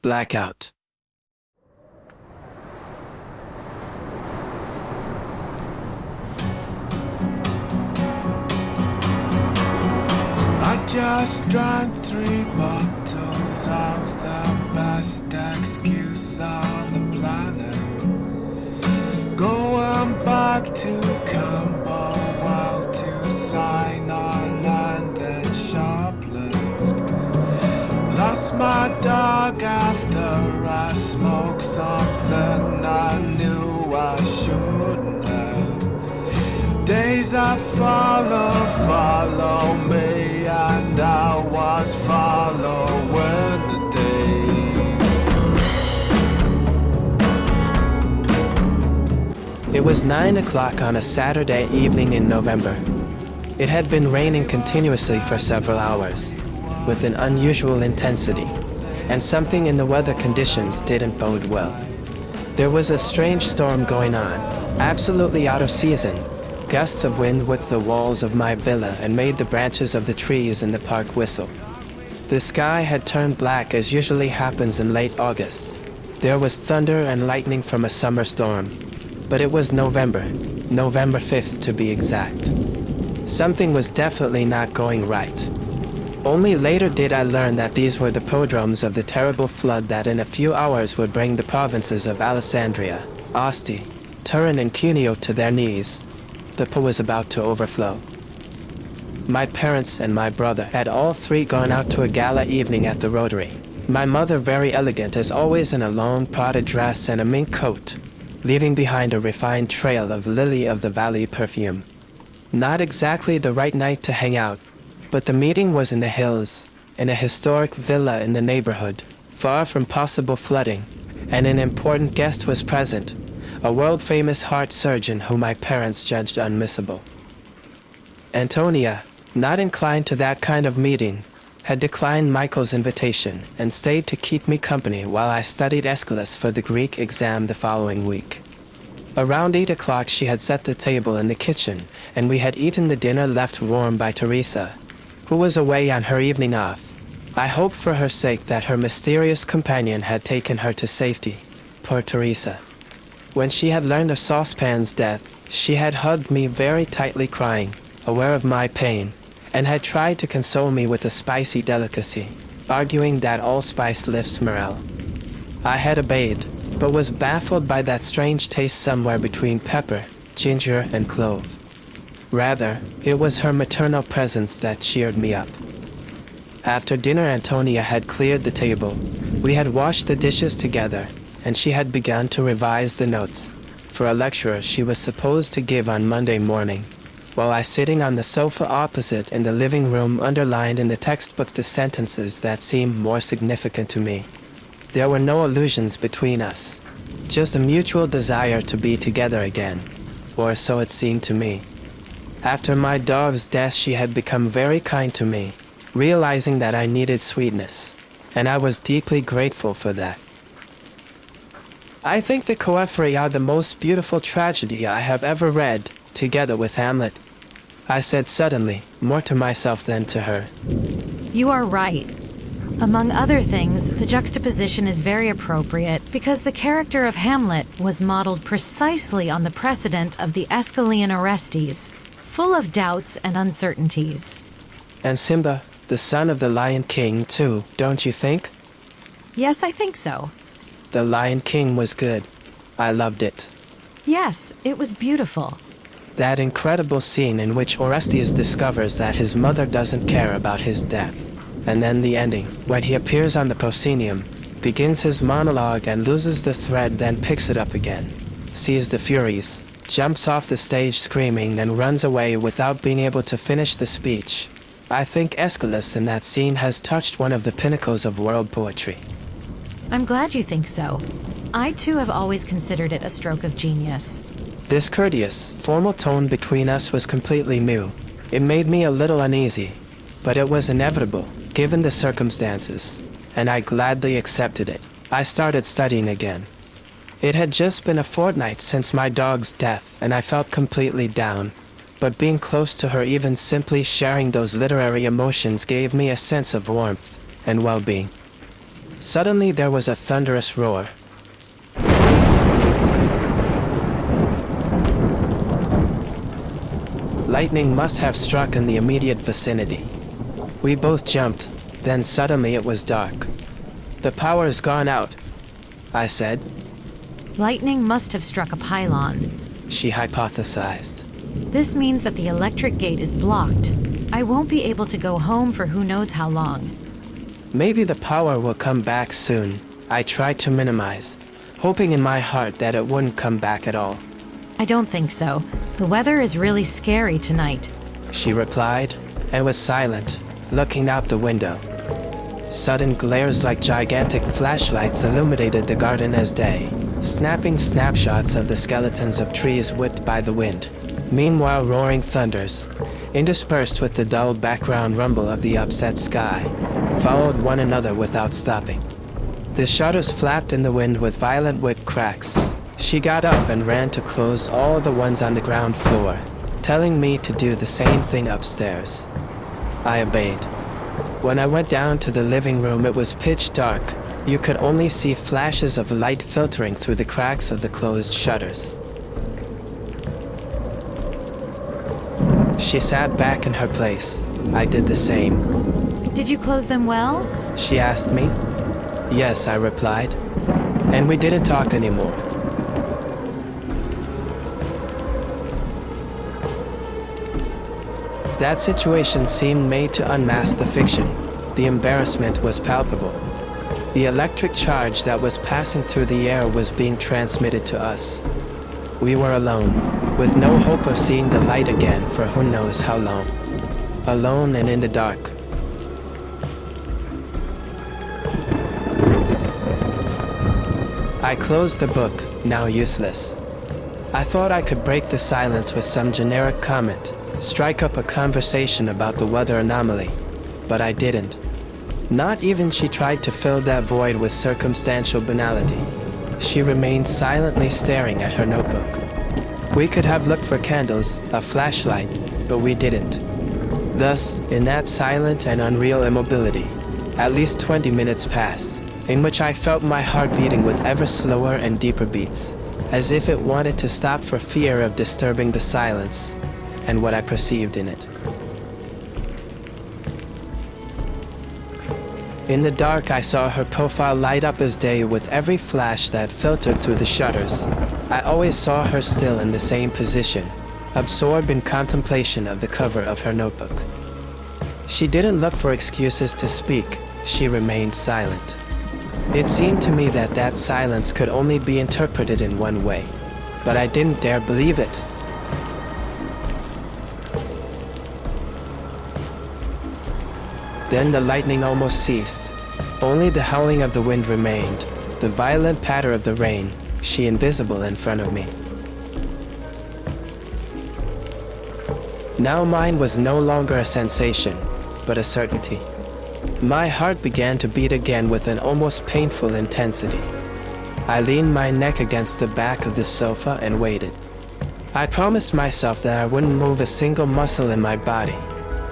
Blackout. I just drank 3 bottles of the best excuse on the planet. Going back to Camberwell to sign on land and shoplift. Lost my dog after I smoked something I knew I shouldn't have. Days that follow me, and I was following the It was 9 o'clock on a Saturday evening in November. It had been raining continuously for several hours, with an unusual intensity, and something in the weather conditions didn't bode well. There was a strange storm going on, absolutely out of season. Gusts of wind whipped the walls of my villa and made the branches of the trees in the park whistle. The sky had turned black as usually happens in late August. There was thunder and lightning from a summer storm. But it was November 5th to be exact. Something was definitely not going right. Only later did I learn that these were the prodromes of the terrible flood that in a few hours would bring the provinces of Alessandria, Asti, Turin and Cuneo to their knees. The Po was about to overflow. My parents and my brother had all 3 gone out to a gala evening at the Rotary. My mother very elegant as always in a long Prada dress and a mink coat, leaving behind a refined trail of lily of the valley perfume. Not exactly the right night to hang out, but the meeting was in the hills, in a historic villa in the neighborhood, far from possible flooding, and an important guest was present, a world-famous heart surgeon whom my parents judged unmissable. Antonia, not inclined to that kind of meeting, had declined Michael's invitation and stayed to keep me company while I studied Aeschylus for the Greek exam the following week. Around 8 o'clock she had set the table in the kitchen, and we had eaten the dinner left warm by Teresa, who was away on her evening off. I hoped for her sake that her mysterious companion had taken her to safety. Poor Teresa. When she had learned of Saucepan's death, she had hugged me very tightly crying, aware of my pain, and had tried to console me with a spicy delicacy, arguing that allspice lifts morale. I had obeyed, but was baffled by that strange taste somewhere between pepper, ginger, and clove. Rather, it was her maternal presence that cheered me up. After dinner, Antonia had cleared the table. We had washed the dishes together, and she had begun to revise the notes for a lecture she was supposed to give on Monday morning, while I sitting on the sofa opposite in the living room underlined in the textbook the sentences that seemed more significant to me. There were no illusions between us, just a mutual desire to be together again, or so it seemed to me. After my dog's death she had become very kind to me, realizing that I needed sweetness, and I was deeply grateful for that. I think the Coefri are the most beautiful tragedy I have ever read, together with Hamlet, I said suddenly, more to myself than to her. You are right. Among other things, the juxtaposition is very appropriate because the character of Hamlet was modeled precisely on the precedent of the Aeschylean Orestes, full of doubts and uncertainties. And Simba, the son of the Lion King, too, don't you think? Yes, I think so. The Lion King was good. I loved it. Yes, it was beautiful. That incredible scene in which Orestes discovers that his mother doesn't care about his death. And then the ending, when he appears on the proscenium, begins his monologue and loses the thread, then picks it up again, sees the Furies, jumps off the stage screaming and runs away without being able to finish the speech. I think Aeschylus in that scene has touched one of the pinnacles of world poetry. I'm glad you think so. I too have always considered it a stroke of genius. This courteous, formal tone between us was completely new. It made me a little uneasy, but it was inevitable, given the circumstances, and I gladly accepted it. I started studying again. It had just been a fortnight since my dog's death, and I felt completely down. But being close to her, even simply sharing those literary emotions, gave me a sense of warmth and well-being. Suddenly there was a thunderous roar. Lightning must have struck in the immediate vicinity. We both jumped, then suddenly it was dark. "The power's gone out," I said. Lightning must have struck a pylon. She hypothesized. This means that the electric gate is blocked. I won't be able to go home for who knows how long. Maybe the power will come back soon. I tried to minimize, hoping in my heart that it wouldn't come back at all. I don't think so. The weather is really scary tonight. She replied, and was silent, looking out the window. Sudden glares like gigantic flashlights illuminated the garden as day, snapping snapshots of the skeletons of trees whipped by the wind. Meanwhile, roaring thunders, interspersed with the dull background rumble of the upset sky, followed one another without stopping. The shutters flapped in the wind with violent whip cracks. She got up and ran to close all the ones on the ground floor, telling me to do the same thing upstairs. I obeyed. When I went down to the living room, it was pitch dark. You could only see flashes of light filtering through the cracks of the closed shutters. She sat back in her place. I did the same. Did you close them well? She asked me. Yes, I replied. And we didn't talk anymore. That situation seemed made to unmask the fiction. The embarrassment was palpable. The electric charge that was passing through the air was being transmitted to us. We were alone, with no hope of seeing the light again for who knows how long. Alone and in the dark. I closed the book, now useless. I thought I could break the silence with some generic comment, strike up a conversation about the weather anomaly, but I didn't. Not even she tried to fill that void with circumstantial banality. She remained silently staring at her notebook. We could have looked for candles, a flashlight, but we didn't. Thus, in that silent and unreal immobility, at least 20 minutes passed, in which I felt my heart beating with ever slower and deeper beats, as if it wanted to stop for fear of disturbing the silence and what I perceived in it. In the dark, I saw her profile light up as day with every flash that filtered through the shutters. I always saw her still in the same position, absorbed in contemplation of the cover of her notebook. She didn't look for excuses to speak. She remained silent. It seemed to me that that silence could only be interpreted in one way, but I didn't dare believe it. Then the lightning almost ceased. Only the howling of the wind remained, the violent patter of the rain, she invisible in front of me. Now mine was no longer a sensation, but a certainty. My heart began to beat again with an almost painful intensity. I leaned my neck against the back of the sofa and waited. I promised myself that I wouldn't move a single muscle in my body.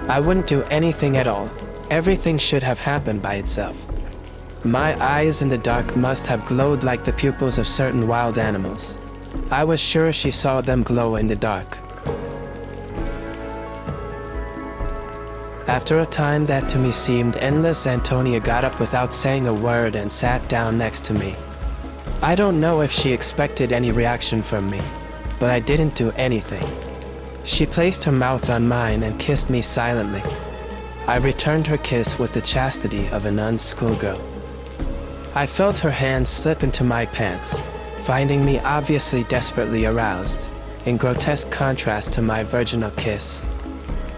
I wouldn't do anything at all. Everything should have happened by itself. My eyes in the dark must have glowed like the pupils of certain wild animals. I was sure she saw them glow in the dark. After a time that to me seemed endless, Antonia got up without saying a word and sat down next to me. I don't know if she expected any reaction from me, but I didn't do anything. She placed her mouth on mine and kissed me silently. I returned her kiss with the chastity of a nun's schoolgirl. I felt her hand slip into my pants, finding me obviously desperately aroused, in grotesque contrast to my virginal kiss.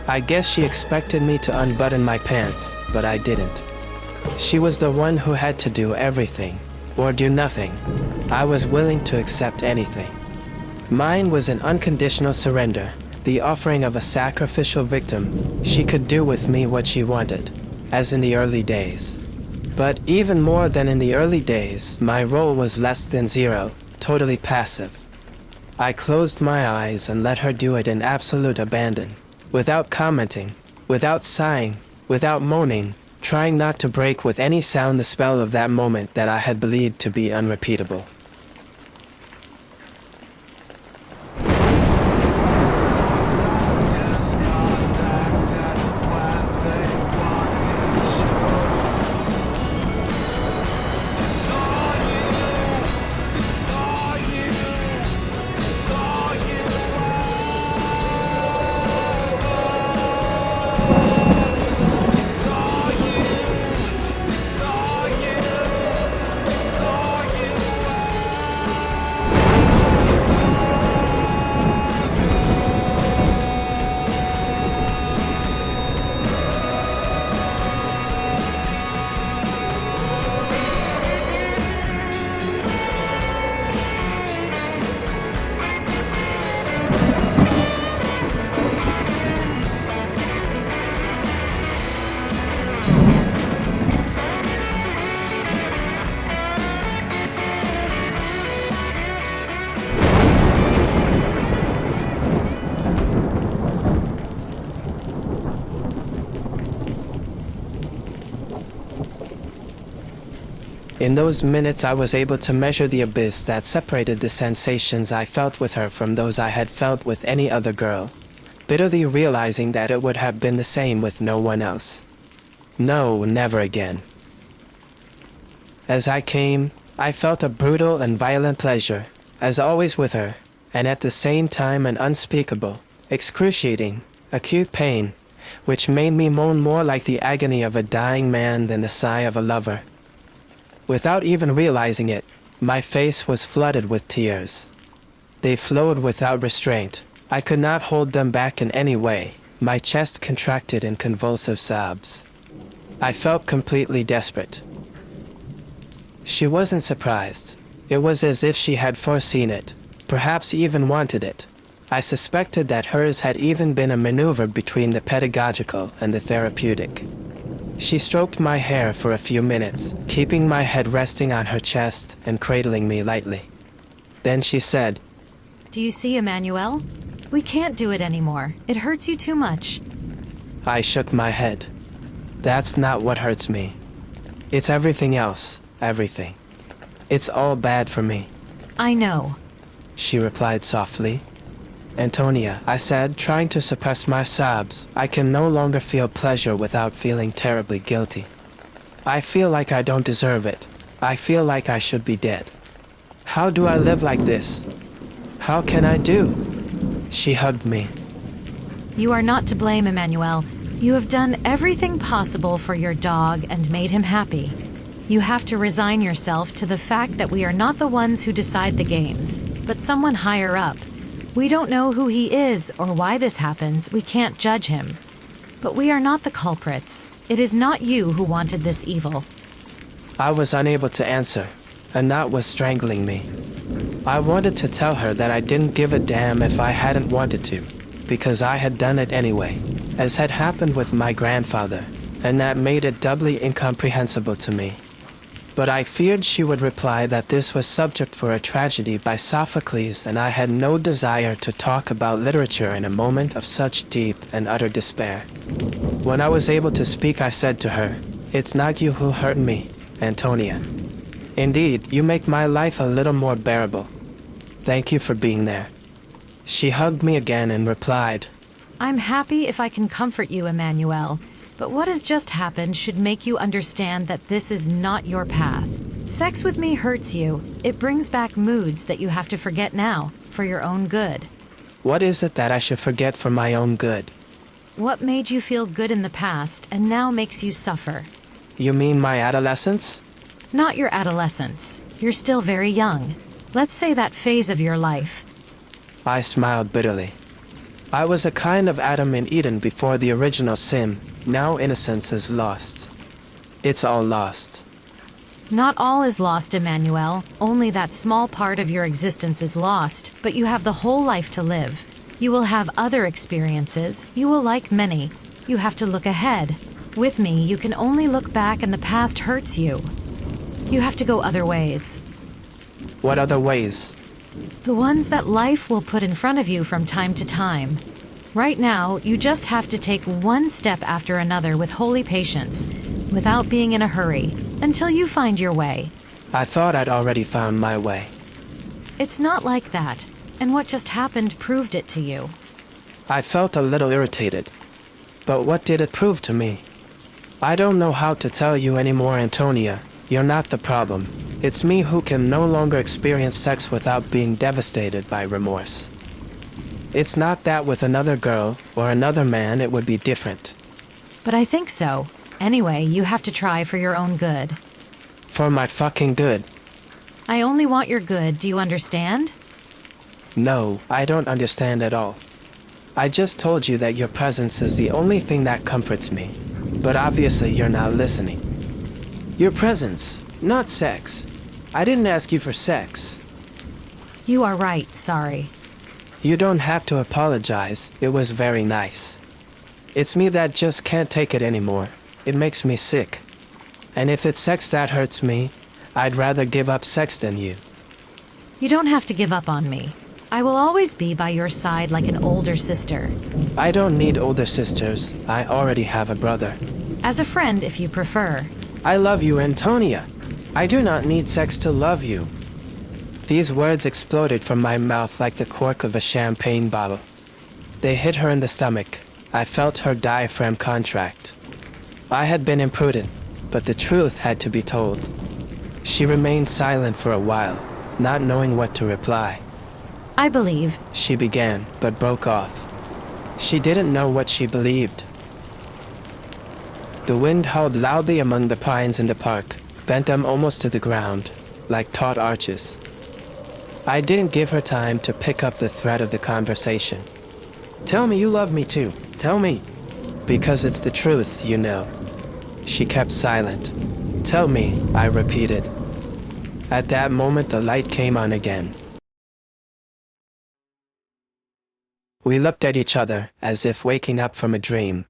I guess she expected me to unbutton my pants, but I didn't. She was the one who had to do everything, or do nothing. I was willing to accept anything. Mine was an unconditional surrender, the offering of a sacrificial victim. She could do with me what she wanted, as in the early days. But even more than in the early days, my role was less than zero, totally passive. I closed my eyes and let her do it in absolute abandon, without commenting, without sighing, without moaning, trying not to break with any sound the spell of that moment that I had believed to be unrepeatable. In those minutes, I was able to measure the abyss that separated the sensations I felt with her from those I had felt with any other girl, bitterly realizing that it would have been the same with no one else. No, never again. As I came, I felt a brutal and violent pleasure, as always with her, and at the same time an unspeakable, excruciating, acute pain, which made me moan more like the agony of a dying man than the sigh of a lover. Without even realizing it, my face was flooded with tears. They flowed without restraint. I could not hold them back in any way. My chest contracted in convulsive sobs. I felt completely desperate. She wasn't surprised. It was as if she had foreseen it, perhaps even wanted it. I suspected that hers had even been a maneuver between the pedagogical and the therapeutic. She stroked my hair for a few minutes, keeping my head resting on her chest and cradling me lightly. Then she said, "Do you see, Emmanuel? We can't do it anymore. It hurts you too much." I shook my head. That's not what hurts me. It's everything else, everything. It's all bad for me. "I know," she replied softly. "Antonia," I said, trying to suppress my sobs, "I can no longer feel pleasure without feeling terribly guilty. I feel like I don't deserve it. I feel like I should be dead. How do I live like this? How can I do?" She hugged me. "You are not to blame, Emmanuel. You have done everything possible for your dog and made him happy. You have to resign yourself to the fact that we are not the ones who decide the games, but someone higher up. We don't know who he is or why this happens. We can't judge him. But we are not the culprits. It is not you who wanted this evil." I was unable to answer. A knot was strangling me. I wanted to tell her that I didn't give a damn if I hadn't wanted to, because I had done it anyway, as had happened with my grandfather, and that made it doubly incomprehensible to me. But I feared she would reply that this was subject for a tragedy by Sophocles, and I had no desire to talk about literature in a moment of such deep and utter despair. When I was able to speak, I said to her, "It's not you who hurt me, Antonia. Indeed, you make my life a little more bearable. Thank you for being there." She hugged me again and replied, "I'm happy if I can comfort you, Emmanuel. But what has just happened should make you understand that this is not your path. Sex with me hurts you. It brings back moods that you have to forget now, for your own good." "What is it that I should forget for my own good?" "What made you feel good in the past and now makes you suffer." "You mean my adolescence?" "Not your adolescence. You're still very young. Let's say that phase of your life." I smiled bitterly. I was a kind of Adam in Eden before the original sin. Now innocence is lost. It's all lost. "Not all is lost, Emmanuel. Only that small part of your existence is lost, but you have the whole life to live. You will have other experiences. You will like many. You have to look ahead. With me, you can only look back and the past hurts you. You have to go other ways." "What other ways?" "The ones that life will put in front of you from time to time. Right now, you just have to take one step after another with holy patience. without being in a hurry, until you find your way. I thought I'd already found my way. It's not like that, and what just happened proved it to you. I felt a little irritated. But what did it prove to me? I don't know how to tell you anymore, Antonia. You're not the problem. It's me who can no longer experience sex without being devastated by remorse. It's not that with another girl or another man it would be different. But I think so. Anyway, you have to try for your own good. For my fucking good. I only want your good, do you understand? No, I don't understand at all. I just told you that your presence is the only thing that comforts me. But obviously you're not listening. Your presence, not sex. I didn't ask you for sex. You are right, sorry. You don't have to apologize. It was very nice. It's me that just can't take it anymore. It makes me sick. And if it's sex that hurts me, I'd rather give up sex than you. You don't have to give up on me. I will always be by your side like an older sister. I don't need older sisters. I already have a brother. As a friend, if you prefer. I love you, Antonia. I do not need sex to love you. These words exploded from my mouth like the cork of a champagne bottle. They hit her in the stomach. I felt her diaphragm contract. I had been imprudent, but the truth had to be told. She remained silent for a while, not knowing what to reply. I believe, she began, but broke off. She didn't know what she believed. The wind howled loudly among the pines in the park, bent them almost to the ground, like taut arches. I didn't give her time to pick up the thread of the conversation. Tell me you love me too. Tell me. Because it's the truth, you know. She kept silent. Tell me, I repeated. At that moment the light came on again. We looked at each other, as if waking up from a dream.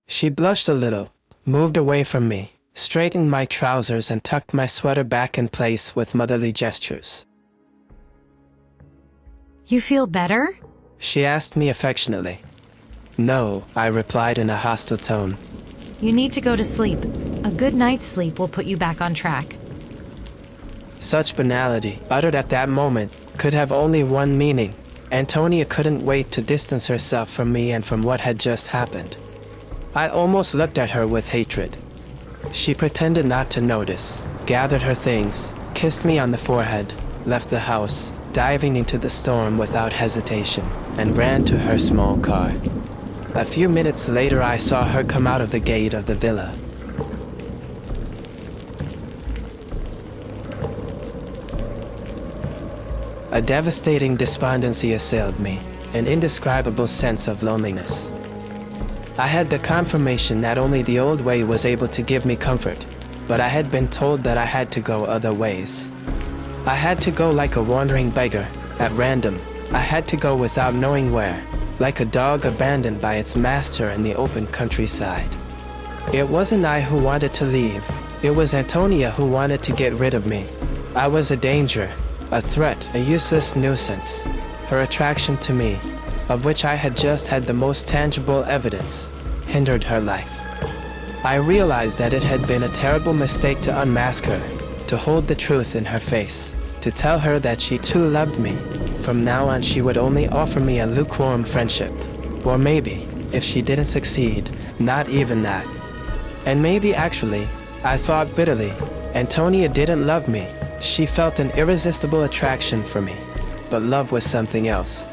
She blushed a little, moved away from me, straightened my trousers and tucked my sweater back in place with motherly gestures. You feel better? She asked me affectionately. No, I replied in a hostile tone. You need to go to sleep. A good night's sleep will put you back on track. Such banality, uttered at that moment, could have only one meaning. Antonia couldn't wait to distance herself from me and from what had just happened. I almost looked at her with hatred. She pretended not to notice, gathered her things, kissed me on the forehead, left the house, diving into the storm without hesitation, and ran to her small car. A few minutes later I saw her come out of the gate of the villa. A devastating despondency assailed me, an indescribable sense of loneliness. I had the confirmation that only the old way was able to give me comfort, but I had been told that I had to go other ways. I had to go like a wandering beggar, at random. I had to go without knowing where, like a dog abandoned by its master in the open countryside. It wasn't I who wanted to leave, it was Antonia who wanted to get rid of me. I was a danger, a threat, a useless nuisance. Her attraction to me, of which I had just had the most tangible evidence, hindered her life. I realized that it had been a terrible mistake to unmask her, to hold the truth in her face, to tell her that she too loved me. From now on she would only offer me a lukewarm friendship. Or maybe, if she didn't succeed, not even that. And maybe actually, I thought bitterly, Antonia didn't love me. She felt an irresistible attraction for me, but love was something else.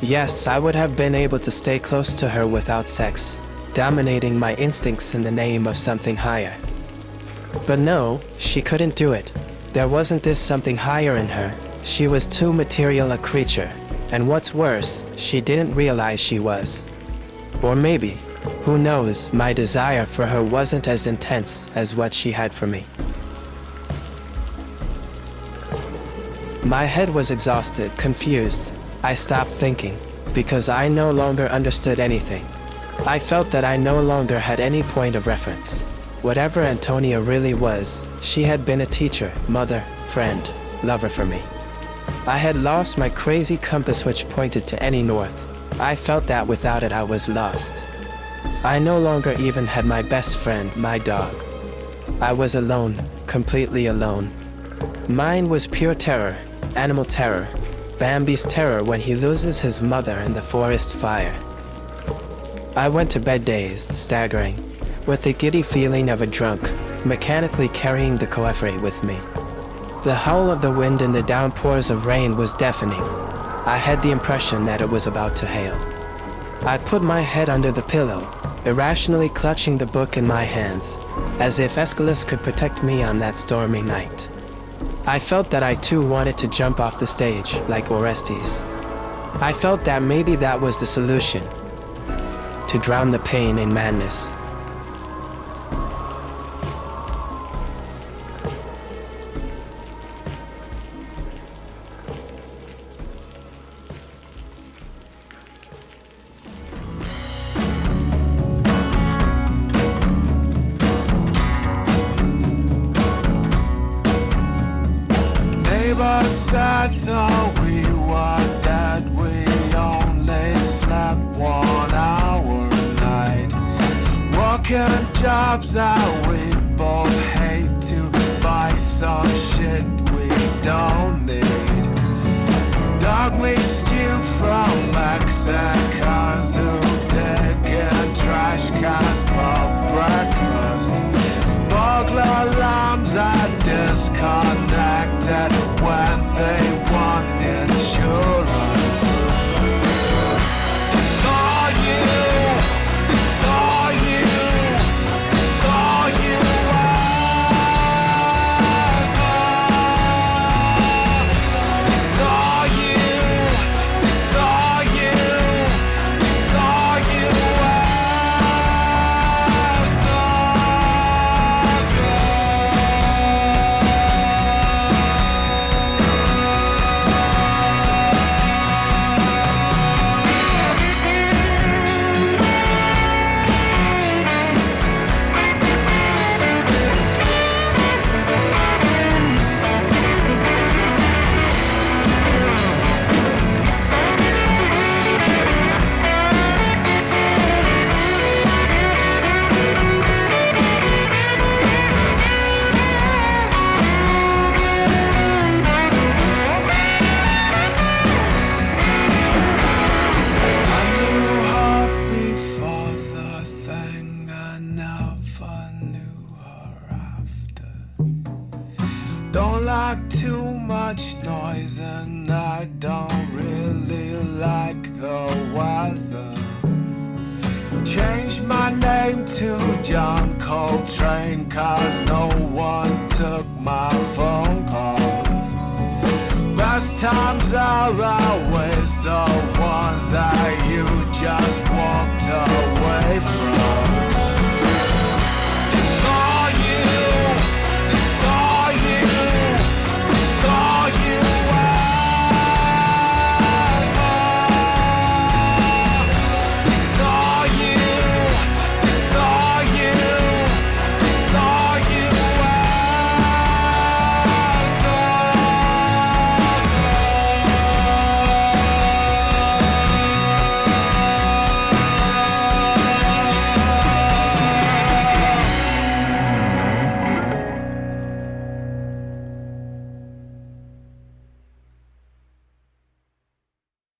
Yes, I would have been able to stay close to her without sex, dominating my instincts in the name of something higher. But no, she couldn't do it. There wasn't this something higher in her. She was too material a creature, and what's worse, she didn't realize she was. Or maybe, who knows, my desire for her wasn't as intense as what she had for me. My head was exhausted, confused. I stopped thinking, because I no longer understood anything. I felt that I no longer had any point of reference. Whatever Antonia really was, she had been a teacher, mother, friend, lover for me. I had lost my crazy compass which pointed to any north. I felt that without it I was lost. I no longer even had my best friend, my dog, I was alone, completely alone. Mine was pure terror, animal terror, Bambi's terror when he loses his mother in the forest fire. I went to bed dazed, staggering, with the giddy feeling of a drunk, mechanically carrying the coffre with me. The howl of the wind and the downpours of rain was deafening. I had the impression that it was about to hail. I put my head under the pillow, irrationally clutching the book in my hands, as if Aeschylus could protect me on that stormy night. I felt that I too wanted to jump off the stage, like Orestes. I felt that maybe that was the solution, to drown the pain in madness. Neighbors said though we were dead, we only slept 1 hour a night. Working jobs that we both hate to buy some shit we don't need. Dog meat stew from Mexicans who dig in trash cans for breakfast. Burglar alarms are disconnected when they want insurance. It's all you, it's all you, it's all you ever. It's all you, it's all you, it's all you don't like too much noise, and I don't really like the weather. Changed my name to John Coltrane, cause no one took my phone calls. Best times are always the ones that you just walked away.